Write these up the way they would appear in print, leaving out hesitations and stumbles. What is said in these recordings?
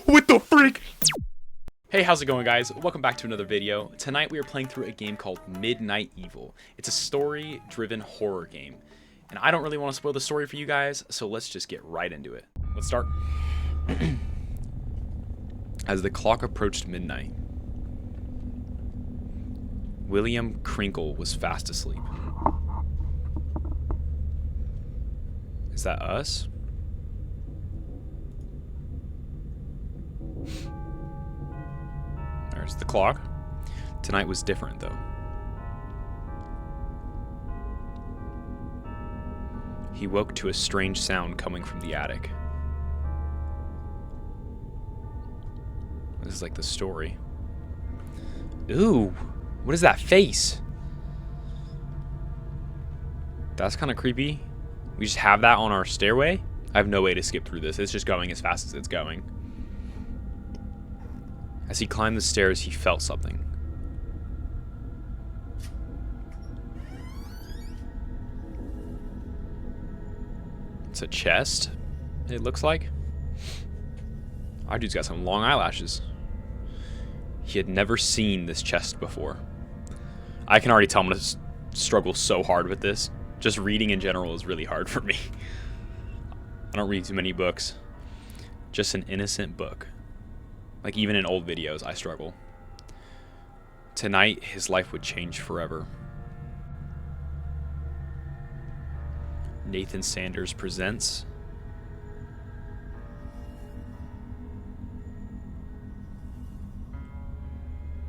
What the freak? Hey, how's it going, guys? Welcome back to another video. Tonight we are playing through a game called Midnight Evil. It's a story-driven horror game. And I don't really want to spoil the story for you guys, so let's just get right into it. Let's start. As the clock approached midnight, William Crinkle was fast asleep. Is that us? There's the clock. Tonight was different, though. He woke to a strange sound coming from the attic. This is like the story. Ooh, what is that face? That's kind of creepy. We just have that on our stairway. I have no way to skip through this. It's just going as fast as it's going. As he climbed the stairs, he felt something. It's a chest, it looks like. Our dude's got some long eyelashes. He had never seen this chest before. I can already tell I'm going to struggle so hard with this. Just reading in general is really hard for me. I don't read too many books. Just an innocent book. Like, even in old videos, I struggle. Tonight, his life would change forever. Nathan Sanders presents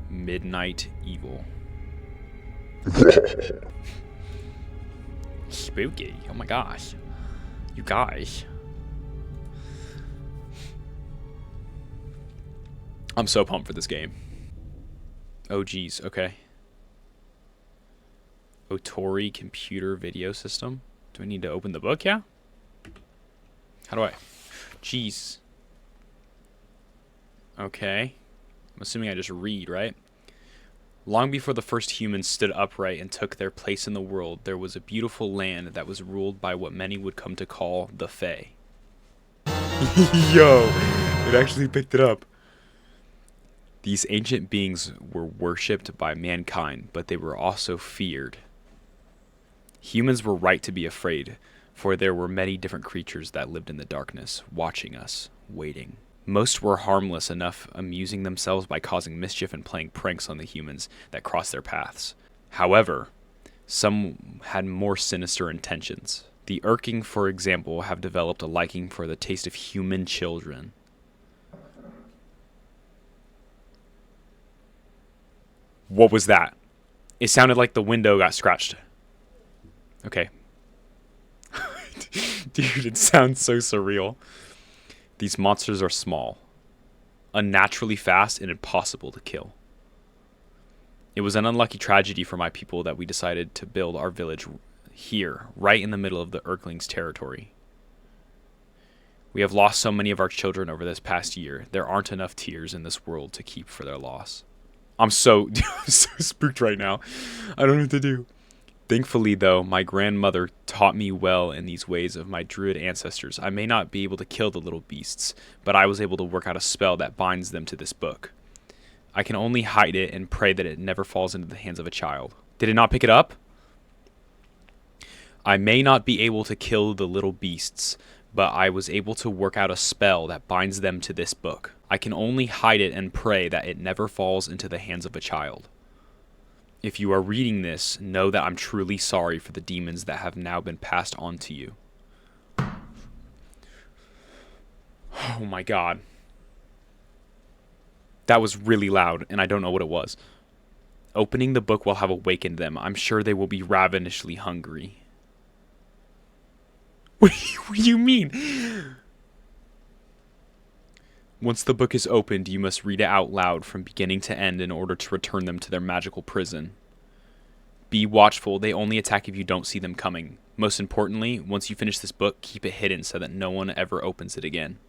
Midnight Evil. Spooky. Oh my gosh. You guys. I'm so pumped for this game. Oh geez, okay. Otori computer video system. Do I need to open the book? Yeah? How do I? Jeez. Okay. I'm assuming I just read, right? Long before the first humans stood upright and took their place in the world, there was a beautiful land that was ruled by what many would come to call the Fae. Yo, it actually picked it up. These ancient beings were worshipped by mankind, but they were also feared. Humans were right to be afraid, for there were many different creatures that lived in the darkness, watching us, waiting. Most were harmless enough, amusing themselves by causing mischief and playing pranks on the humans that crossed their paths. However, some had more sinister intentions. The Urking, for example, have developed a liking for the taste of human children. What was that? It sounded like the window got scratched. Okay. Dude, it sounds so surreal. These monsters are small, unnaturally fast, and impossible to kill. It was an unlucky tragedy for my people that we decided to build our village here, right in the middle of the Urklings' territory. We have lost so many of our children over this past year. There aren't enough tears in this world to keep for their loss. I'm so spooked right now. I don't know what to do. Thankfully, though, my grandmother taught me well in these ways of my druid ancestors. I may not be able to kill the little beasts, but I was able to work out a spell that binds them to this book. I can only hide it and pray that it never falls into the hands of a child. Did it not pick it up? I may not be able to kill the little beasts, but I was able to work out a spell that binds them to this book. I can only hide it and pray that it never falls into the hands of a child. If you are reading this, know that I'm truly sorry for the demons that have now been passed on to you. Oh my god. That was really loud, and I don't know what it was. Opening the book will have awakened them. I'm sure they will be ravenously hungry. What do you mean? Once the book is opened, you must read it out loud from beginning to end in order to return them to their magical prison. Be watchful. They only attack if you don't see them coming. Most importantly, once you finish this book, keep it hidden so that no one ever opens it again.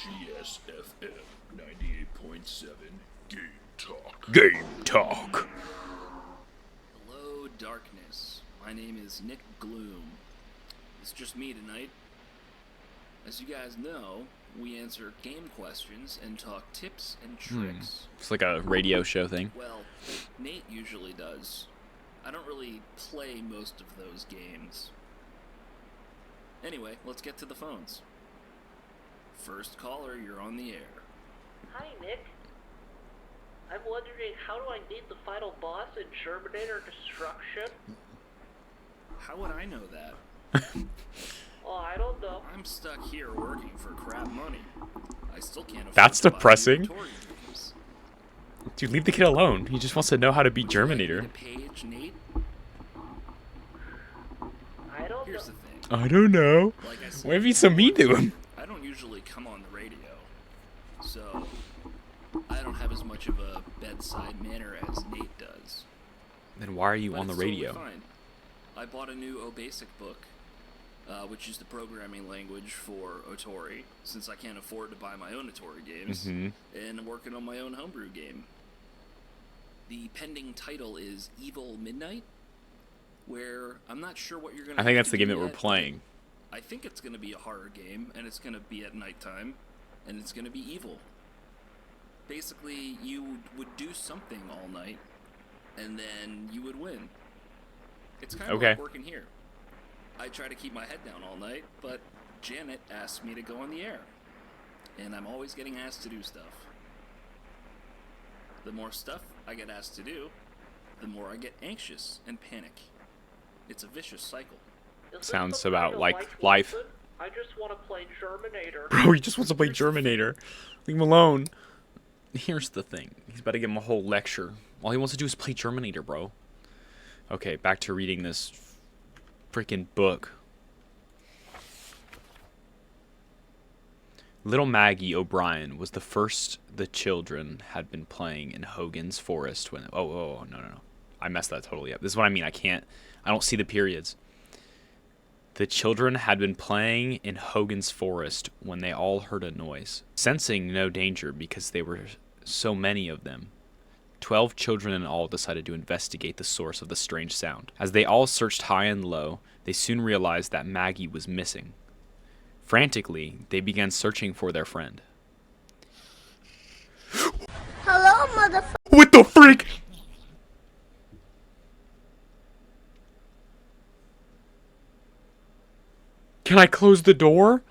WIGSFM 98.7 Game Talk. Game Talk. Hello, darkness. My name is Nick Gloom. it's just me tonight. As you guys know, we answer game questions and talk tips and tricks. It's like a radio show thing. Well, Nate usually does. I don't really play most of those games. Anyway, let's get to the phones. First caller, you're on the air. Hi, Nick. I'm wondering, how do I beat the final boss in Terminator Destruction? How would I know that? Oh, I don't know. I'm stuck here working for crap money. I still can't afford That's to buy depressing. new Atari games. Dude, leave the kid alone. He just wants to know how to beat Germinator. Would you like me to page Nate? I don't Here's know. the thing. I don't know. Like I said, Why are you so mean to him? I don't usually come on the radio, so I don't have as much of a bedside manner as Nate does. Then why are you But on the it's totally radio? fine. I bought a new OBasic book, which is the programming language for Atari, since I can't afford to buy my own Atari games, and I'm working on my own homebrew game. The pending title is Evil Midnight, where I'm not sure what you're going to I think that's the game that we're playing. I think it's going to be a horror game, and it's going to be at nighttime, and it's going to be evil. Basically, you would do something all night, and then you would win. It's kind of Okay. like working here. I try to keep my head down all night, but Janet asked me to go on the air, and I'm always getting asked to do stuff. The more stuff I get asked to do, the more I get anxious and panic. It's a vicious cycle. Is this Sounds the about kind of like life. Wilson? I just want to play Terminator. Bro, he just wants to play Germinator. Leave him alone. Here's the thing. He's about to give him a whole lecture. All he wants to do is play Germinator, bro. Okay, back to reading this freaking book. Little Maggie O'Brien was the first the children had been playing in Hogan's Forest when... Oh, no. I messed that totally up. This is what I mean. I don't see the periods. The children had been playing in Hogan's Forest when they all heard a noise. Sensing no danger because there were so many of them, 12 children in all decided to investigate the source of the strange sound. As they all searched high and low, they soon realized that Maggie was missing. Frantically, they began searching for their friend. Hello, motherfucker. What the freak? Can I close the door?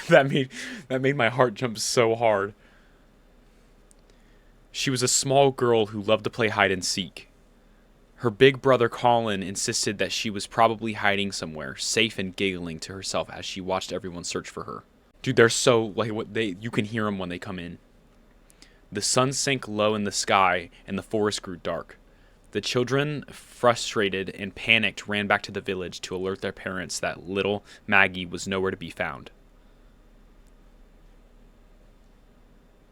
that made my heart jump so hard. She was a small girl who loved to play hide and seek. Her big brother Colin insisted that she was probably hiding somewhere, safe and giggling to herself as she watched everyone search for her. Dude, they're so you can hear them when they come in. The sun sank low in the sky and the forest grew dark. The children, frustrated and panicked, ran back to the village to alert their parents that little Maggie was nowhere to be found.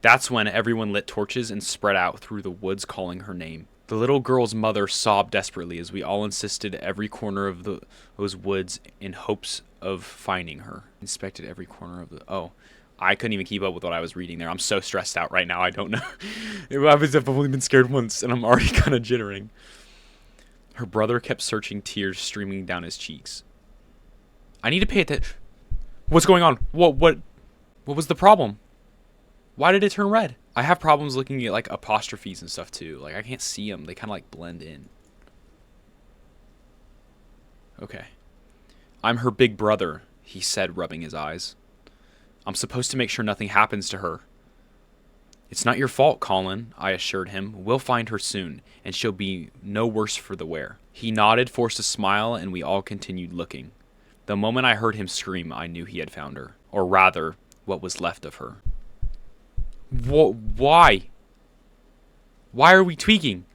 That's when everyone lit torches and spread out through the woods calling her name. The little girl's mother sobbed desperately as we all inspected every corner of those woods in hopes of finding her. Inspected every corner of the... Oh, I couldn't even keep up with what I was reading there. I'm so stressed out right now. I don't know. I've only been scared once, and I'm already kind of jittering. Her brother kept searching, tears streaming down his cheeks. I need to pay attention. What's going on? What was the problem? Why did it turn red? I have problems looking at, like, apostrophes and stuff, too. Like, I can't see them. They kind of, like, blend in. Okay. I'm her big brother, he said, rubbing his eyes. I'm supposed to make sure nothing happens to her. It's not your fault, Colin, I assured him. We'll find her soon, and she'll be no worse for the wear. He nodded, forced a smile, and we all continued looking. The moment I heard him scream, I knew he had found her. Or rather, what was left of her. Why? Why are we tweaking?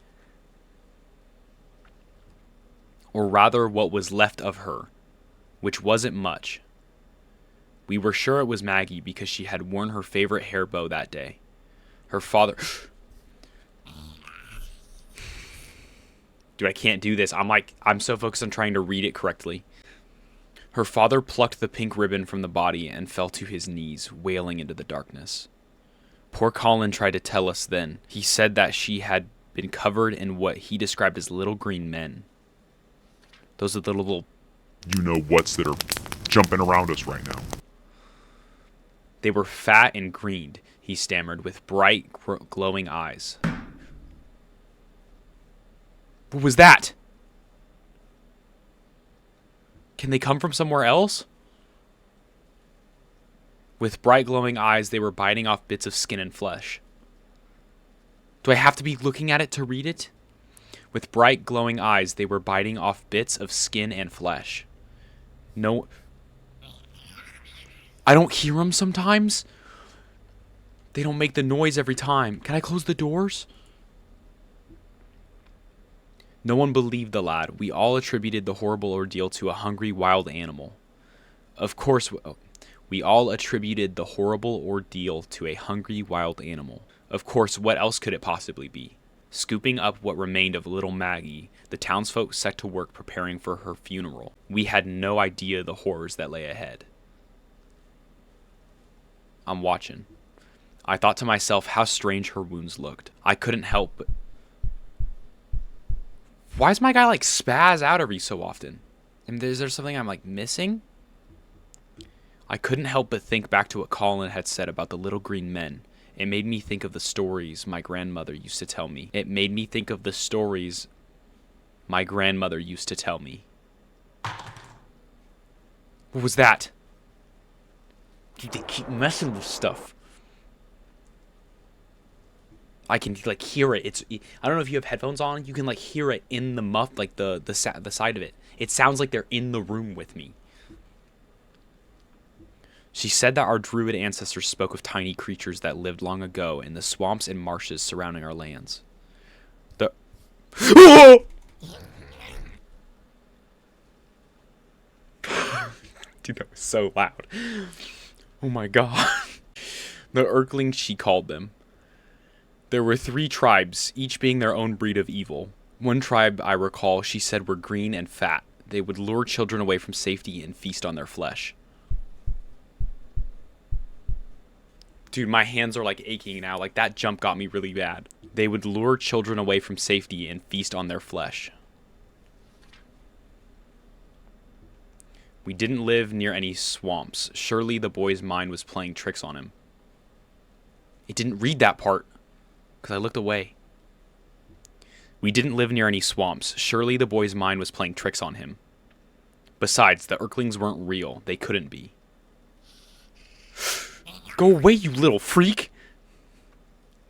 Or rather, what was left of her, which wasn't much. We were sure it was Maggie because she had worn her favorite hair bow that day. Her father... Dude, I can't do this. I'm so focused on trying to read it correctly. Her father plucked the pink ribbon from the body and fell to his knees, wailing into the darkness. Poor Colin tried to tell us then. He said that she had been covered in what he described as little green men. Those are the little... you-know-whats that are jumping around us right now. They were fat and greened, he stammered, with bright, glowing eyes. What was that? Can they come from somewhere else? With bright, glowing eyes, they were biting off bits of skin and flesh. Do I have to be looking at it to read it? With bright, glowing eyes, they were biting off bits of skin and flesh. No... I don't hear them sometimes. They don't make the noise every time. Can I close the doors? No one believed the lad. We all attributed the horrible ordeal to a hungry wild animal. Of course, we all attributed the horrible ordeal to a hungry wild animal. Of course, what else could it possibly be? Scooping up what remained of little Maggie, the townsfolk set to work preparing for her funeral. We had no idea the horrors that lay ahead. I'm watching. I thought to myself how strange her wounds looked. I couldn't help but... Why does my guy like spaz out every so often? And is there something I'm like missing? I couldn't help but think back to what Colin had said about the little green men. It made me think of the stories my grandmother used to tell me. What was that? They keep messing with stuff. I can like hear it. I don't know if you have headphones on. You can like hear it in the muff, like the side of it. It sounds like they're in the room with me. She said that our druid ancestors spoke of tiny creatures that lived long ago in the swamps and marshes surrounding our lands. Dude, that was so loud. Oh my god. The Urklings, she called them. There were 3 tribes, each being their own breed of evil. One tribe, I recall, she said were green and fat. They would lure children away from safety and feast on their flesh. Dude, my hands are like aching now. Like that jump got me really bad. They would lure children away from safety and feast on their flesh. We didn't live near any swamps. Surely the boy's mind was playing tricks on him. It didn't read that part, because I looked away. We didn't live near any swamps. Surely the boy's mind was playing tricks on him. Besides, the Urklings weren't real. They couldn't be. Go away, you little freak!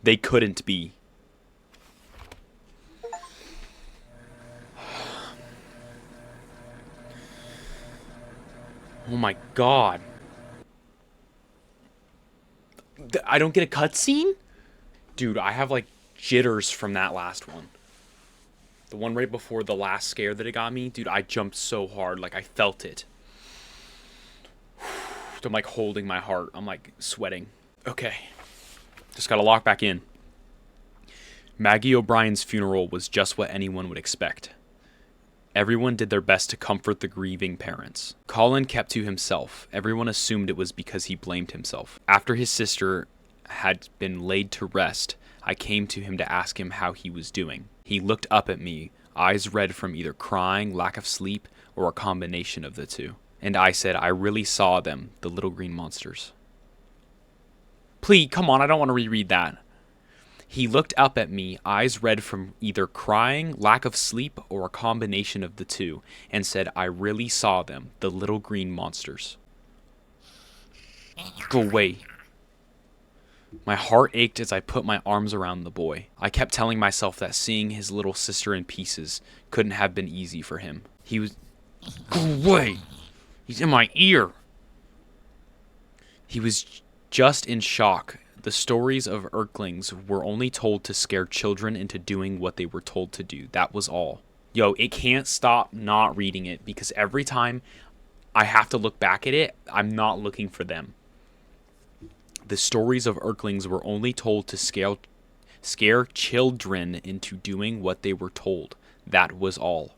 They couldn't be. Oh my god. I don't get a cutscene? Dude, I have like jitters from that last one. The one right before the last scare that it got me. Dude, I jumped so hard. Like I felt it. I'm like holding my heart. I'm like sweating. Okay. Just gotta lock back in. Maggie O'Brien's funeral was just what anyone would expect. Everyone did their best to comfort the grieving parents. Colin kept to himself. Everyone assumed it was because he blamed himself. After his sister had been laid to rest, I came to him to ask him how he was doing. He looked up at me, eyes red from either crying, lack of sleep, or a combination of the two. And I said, I really saw them, the little green monsters. Please, come on, I don't want to reread that. He looked up at me, eyes red from either crying, lack of sleep, or a combination of the two, and said, I really saw them, the little green monsters. Go away. My heart ached as I put my arms around the boy. I kept telling myself that seeing his little sister in pieces couldn't have been easy for him. He was... Go away! He's in my ear! He was just in shock. The stories of Urklings were only told to scare children into doing what they were told to do. That was all. Yo, it can't stop not reading it because every time I have to look back at it, I'm not looking for them. The stories of Urklings were only told to scare children into doing what they were told. That was all.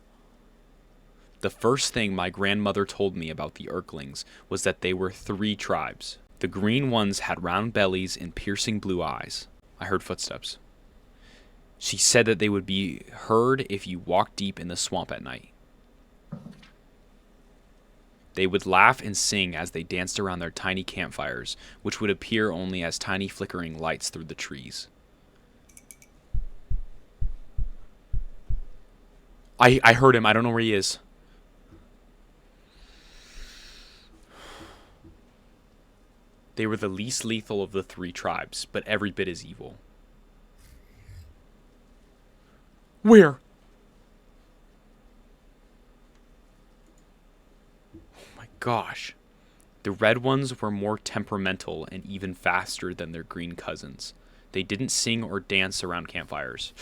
The first thing my grandmother told me about the Urklings was that they were 3 tribes. The green ones had round bellies and piercing blue eyes. I heard footsteps. She said that they would be heard if you walked deep in the swamp at night. They would laugh and sing as they danced around their tiny campfires, which would appear only as tiny flickering lights through the trees. I heard him. I don't know where he is. They were the least lethal of the three tribes, but every bit as evil. Where? Oh my gosh. The red ones were more temperamental and even faster than their green cousins. They didn't sing or dance around campfires.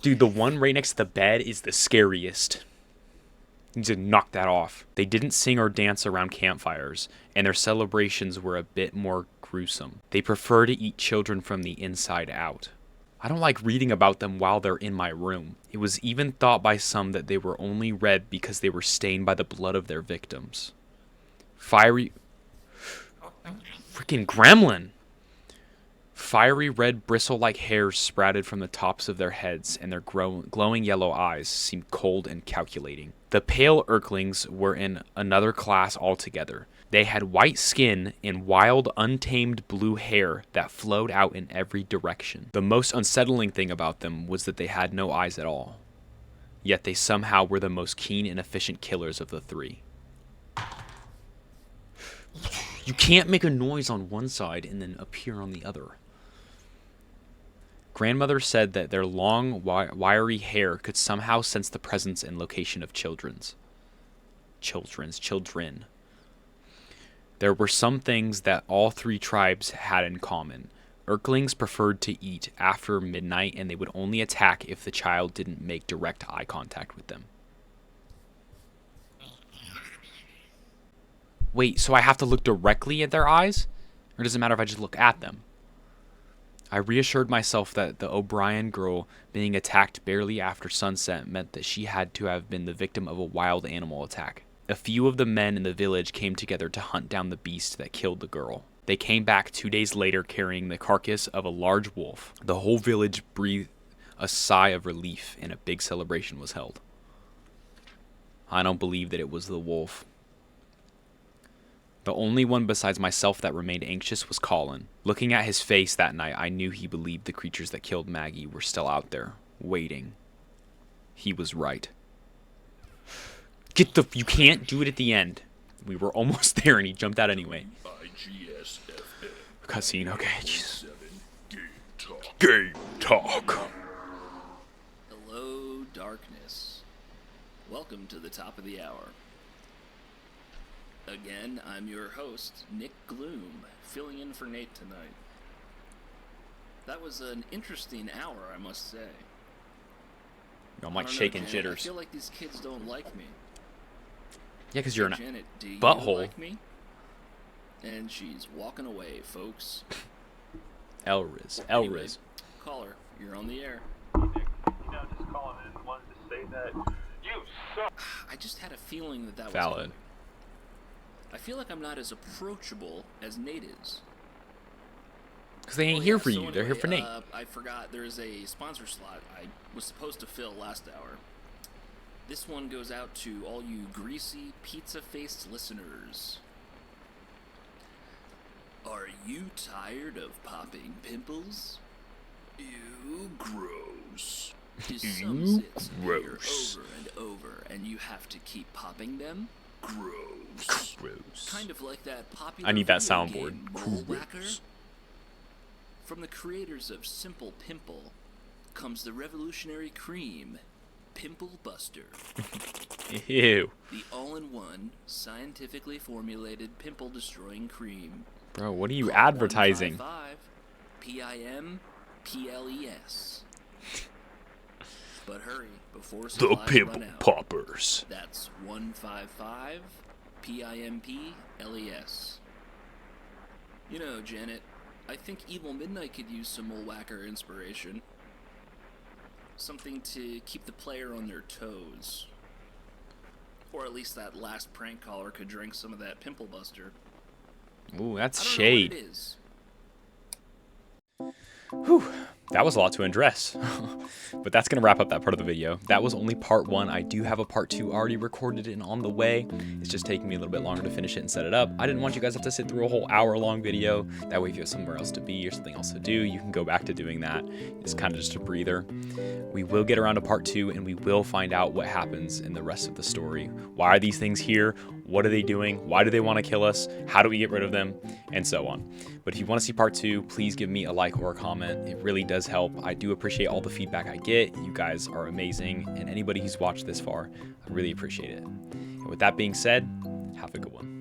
Dude, the one right next to the bed is the scariest. You need to knock that off. They didn't sing or dance around campfires, and their celebrations were a bit more gruesome. They prefer to eat children from the inside out. I don't like reading about them while they're in my room. It was even thought by some that they were only red because they were stained by the blood of their victims. Freaking gremlin! Fiery red bristle-like hairs sprouted from the tops of their heads, and their glowing yellow eyes seemed cold and calculating. The pale Erklings were in another class altogether. They had white skin and wild, untamed blue hair that flowed out in every direction. The most unsettling thing about them was that they had no eyes at all. Yet they somehow were the most keen and efficient killers of the three. You can't make a noise on one side and then appear on the other. Grandmother said that their long, wiry hair could somehow sense the presence and location of children. There were some things that all three tribes had in common. Erklings preferred to eat after midnight, and they would only attack if the child didn't make direct eye contact with them. Wait, so I have to look directly at their eyes? Or does it matter if I just look at them? I reassured myself that the O'Brien girl being attacked barely after sunset meant that she had to have been the victim of a wild animal attack. A few of the men in the village came together to hunt down the beast that killed the girl. They came back 2 days later carrying the carcass of a large wolf. The whole village breathed a sigh of relief, and a big celebration was held. I don't believe that it was the wolf. The only one besides myself that remained anxious was Colin. Looking at his face that night, I knew he believed the creatures that killed Maggie were still out there, waiting. He was right. You can't do it at the end. We were almost there and he jumped out anyway. Cutscene, okay. Jesus. Game talk. Hello, darkness. Welcome to the top of the hour. Again, I'm your host, Nick Gloom, filling in for Nate tonight. That was an interesting hour, I must say. I'm like shaking jitters. I feel like these kids don't like me. Yeah, because you're an Janet, do you butthole. like me? And she's walking away, folks. Elriz. Anyway, caller, you're on the air. Nick, just calling in, wanted to say that you suck. I just had a feeling that was Valid. coming. I feel like I'm not as approachable as Nate is. Because they ain't here for you. Anyway, They're here for Nate. I forgot there's a sponsor slot I was supposed to fill last hour. This one goes out to all you greasy, pizza-faced listeners. Are you tired of popping pimples? Ew, gross. Is some zits gross. over and over, and you have to keep popping them? Gross. Gross. Kind of like that popular I need that video soundboard. game, Mole Whacker. From the creators of Simple Pimple comes the revolutionary cream, Pimple Buster. Ew. The all-in-one, scientifically formulated pimple-destroying cream. Bro, what are you Call advertising? 155 PIMPLES. But hurry, before The supplies Pimple run out. Poppers. That's 155 PIMPLES. You know, Janet, I think Evil Midnight could use some Mole Whacker inspiration. Something to keep the player on their toes. Or at least that last prank caller could drink some of that Pimple Buster. Ooh, that's I don't shade. know what it is. Whew. that was a lot to address. But that's going to wrap up that part of the video. That was only part 1. I do have a part 2 already recorded and on the way. It's just taking me a little bit longer to finish it and set it up. I didn't want you guys to have to sit through a whole hour-long video. That way, if you have somewhere else to be or something else to do, you can go back to doing that. It's kind of just a breather. We will get around to part 2, and we will find out what happens in the rest of the story. Why are these things here? What are they doing? Why do they want to kill us? How do we get rid of them? And so on. But if you want to see part 2, please give me a like or a comment. It really does help. I do appreciate all the feedback I get. You guys are amazing. And anybody who's watched this far, I really appreciate it. And with that being said, have a good one.